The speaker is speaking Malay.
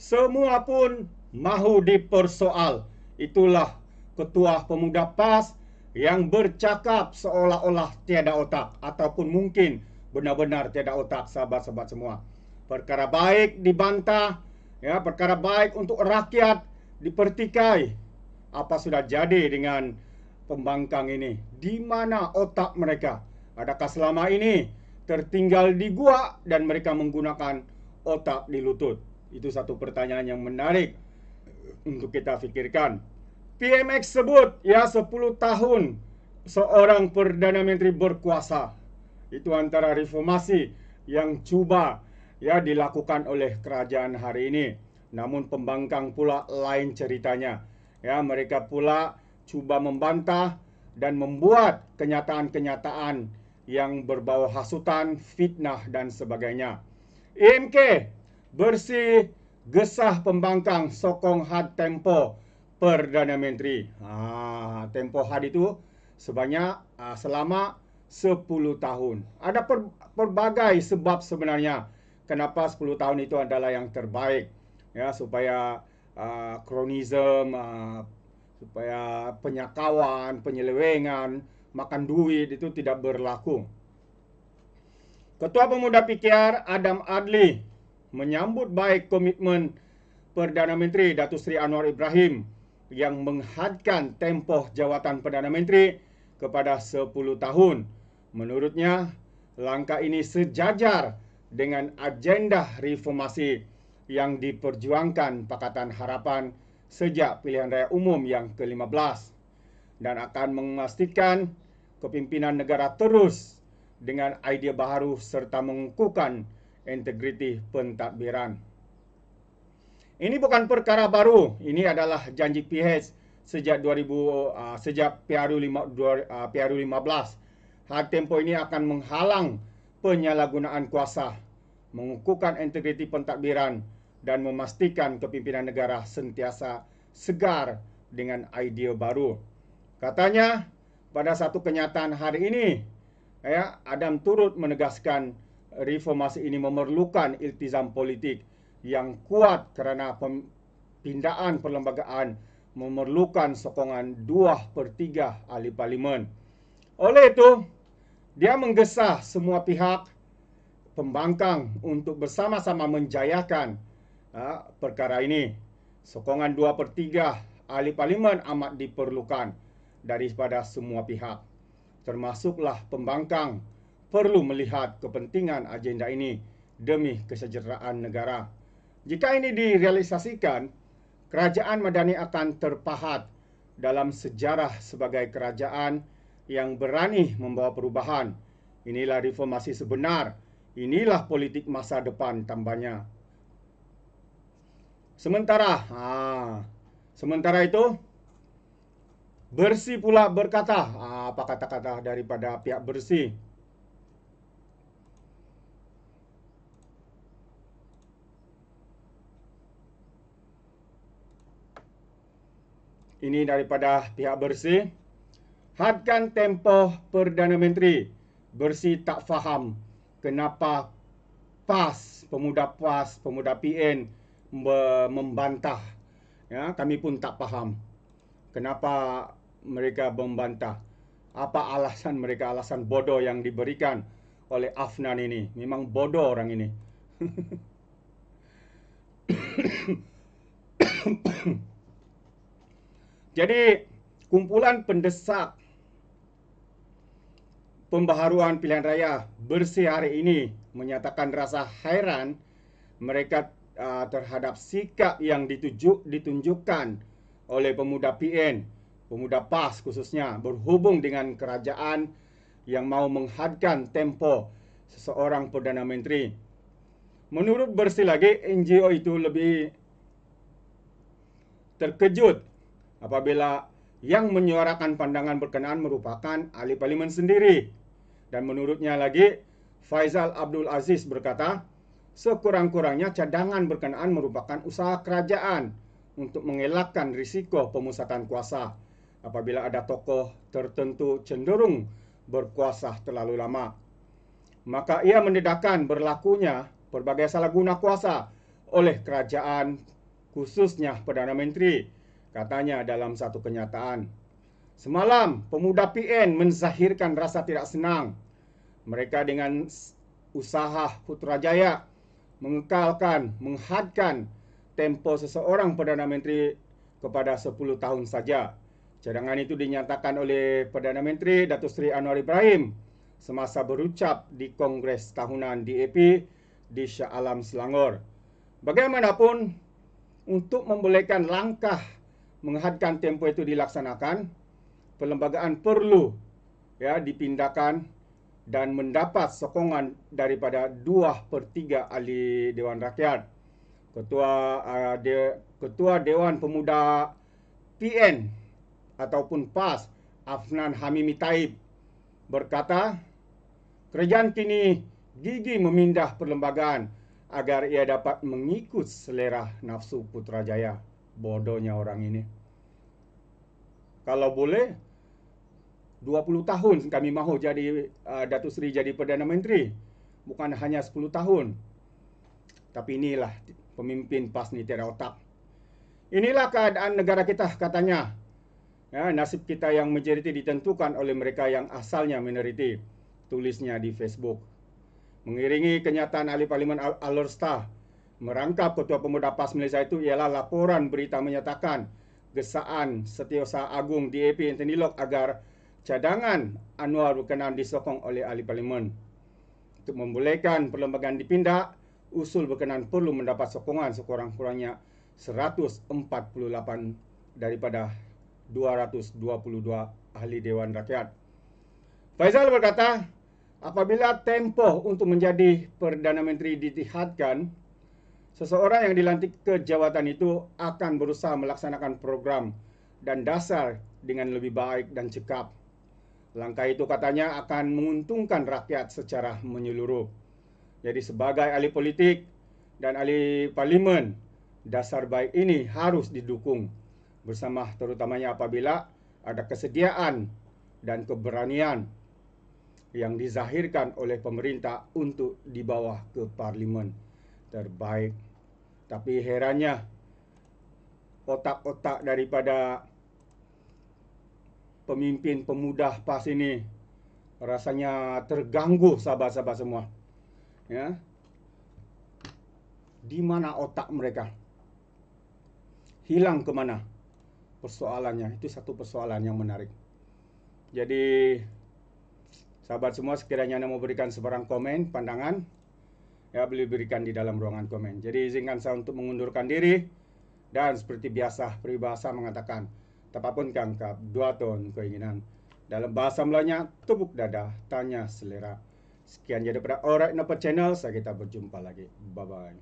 Semua pun mahu dipersoal. Itulah Ketua Pemuda PAS yang bercakap seolah-olah tiada otak, ataupun mungkin benar-benar tiada otak, sahabat-sahabat semua. Perkara baik dibantah, ya, perkara baik untuk rakyat dipertikai. Apa sudah jadi dengan pembangkang ini? Di mana otak mereka? Adakah selama ini tertinggal di gua dan mereka menggunakan otak di lutut? Itu satu pertanyaan yang menarik untuk kita fikirkan. PMX sebut ya 10 tahun seorang Perdana Menteri berkuasa. Itu antara reformasi yang cuba ya dilakukan oleh kerajaan hari ini. Namun pembangkang pula lain ceritanya. Ya, mereka pula cuba membantah dan membuat kenyataan-kenyataan yang berbau hasutan, fitnah dan sebagainya. EMK bersih gesah pembangkang sokong had tempo Perdana Menteri. Tempo had itu sebanyak selama 10 tahun. Ada pelbagai sebab sebenarnya kenapa 10 tahun itu adalah yang terbaik. Ya, supaya kronisme, supaya penyakawan, penyelewengan, makan duit itu tidak berlaku. Ketua Pemuda PKR Adam Adli menyambut baik komitmen Perdana Menteri Datuk Seri Anwar Ibrahim yang menghadkan tempoh jawatan Perdana Menteri kepada 10 tahun. Menurutnya, langkah ini sejajar dengan agenda reformasi yang diperjuangkan Pakatan Harapan sejak pilihan raya umum yang ke-15 dan akan memastikan kepimpinan negara terus dengan idea baharu serta mengukuhkan integriti pentadbiran. Ini bukan perkara baru. Ini adalah janji PH sejak PRU 15. Had tempo ini akan menghalang penyalahgunaan kuasa, mengukuhkan integriti pentadbiran dan memastikan kepimpinan negara sentiasa segar dengan idea baru. Katanya pada satu kenyataan hari ini, ya, Adam turut menegaskan reformasi ini memerlukan iltizam politik yang kuat kerana pindaan perlembagaan memerlukan sokongan 2/3 ahli parlimen. Oleh itu, dia menggesah semua pihak pembangkang untuk bersama-sama menjayakan perkara ini. Sokongan 2/3 ahli parlimen amat diperlukan daripada semua pihak. Termasuklah pembangkang perlu melihat kepentingan agenda ini demi kesejahteraan negara. Jika ini direalisasikan, kerajaan Madani akan terpahat dalam sejarah sebagai kerajaan yang berani membawa perubahan. Inilah reformasi sebenar. Inilah politik masa depan, tambahnya. Sementara itu, Bersih pula berkata, apa kata-kata daripada pihak Bersih? Ini daripada pihak Bersih. Hadkan tempoh Perdana Menteri. Bersih tak faham kenapa PAS, Pemuda PN membantah. Ya, kami pun tak faham kenapa mereka membantah. Apa alasan mereka, alasan bodoh yang diberikan oleh Afnan ini. Memang bodoh orang ini. Jadi, kumpulan pendesak pembaharuan pilihan raya Bersih hari ini menyatakan rasa hairan mereka terhadap sikap yang ditunjukkan oleh pemuda PN, pemuda PAS khususnya, berhubung dengan kerajaan yang mau menghadkan tempo seseorang Perdana Menteri. Menurut Bersih lagi, NGO itu lebih terkejut apabila yang menyuarakan pandangan berkenaan merupakan ahli parlimen sendiri. Dan menurutnya lagi, Faizal Abdul Aziz berkata, sekurang-kurangnya cadangan berkenaan merupakan usaha kerajaan untuk mengelakkan risiko pemusatan kuasa apabila ada tokoh tertentu cenderung berkuasa terlalu lama. Maka ia mendedahkan berlakunya pelbagai salah guna kuasa oleh kerajaan khususnya Perdana Menteri, katanya dalam satu kenyataan. Semalam, pemuda PN menzahirkan rasa tidak senang mereka dengan usaha Putrajaya menghadkan tempoh seseorang Perdana Menteri kepada 10 tahun saja. Cadangan itu dinyatakan oleh Perdana Menteri Datuk Seri Anwar Ibrahim semasa berucap di Kongres Tahunan DAP di Shah Alam, Selangor. Bagaimanapun, untuk membolehkan langkah menghadkan tempoh itu dilaksanakan, perlembagaan perlu dipindahkan dan mendapat sokongan daripada 2/3 ahli Dewan Rakyat. Ketua Dewan Pemuda PN ataupun PAS, Afnan Hamimi Taib, berkata, kerajaan kini gigih memindah perlembagaan agar ia dapat mengikut selera nafsu Putrajaya. Bodohnya orang ini. Kalau boleh, 20 tahun kami mahu jadi Datuk Seri jadi Perdana Menteri. Bukan hanya 10 tahun. Tapi inilah pemimpin PAS ni tiada otak. Inilah keadaan negara kita katanya. Nasib kita yang majoriti ditentukan oleh mereka yang asalnya minoriti. Tulisnya di Facebook. Mengiringi kenyataan ahli Parlimen Al-Orsta merangkap Ketua Pemuda PAS Malaysia itu ialah laporan berita menyatakan gesaan Setiausaha Agung DAP Anthony Lok agar cadangan Anwar berkenaan disokong oleh ahli Parlimen. Untuk membolehkan perlembagaan dipindah, usul berkenaan perlu mendapat sokongan sekurang-kurangnya 148 daripada 222 ahli Dewan Rakyat. Faizal berkata, apabila tempoh untuk menjadi Perdana Menteri ditihadkan, seseorang yang dilantik ke jawatan itu akan berusaha melaksanakan program dan dasar dengan lebih baik dan cekap. Langkah itu katanya akan menguntungkan rakyat secara menyeluruh. Jadi sebagai ahli politik dan ahli parlimen, dasar baik ini harus didukung bersama terutamanya apabila ada kesediaan dan keberanian yang dizahirkan oleh pemerintah untuk dibawa ke parlimen terbaik. Tapi herannya, otak-otak daripada pemimpin pemuda PAS ini rasanya terganggu sahabat-sahabat semua. Di mana otak mereka? Hilang ke mana? Persoalannya, itu satu persoalan yang menarik. Jadi, sahabat semua sekiranya anda mau berikan sebarang komen, pandangan, boleh berikan di dalam ruangan komen. Jadi izinkan saya untuk mengundurkan diri. Dan seperti biasa, peribahasa mengatakan, tapapun kangkap, dua ton keinginan. Dalam bahasa Melayunya, tepuk dada, tanya selera. Sekian jadi daripada Alright Napa Channel. Saya kita berjumpa lagi. Bye-bye.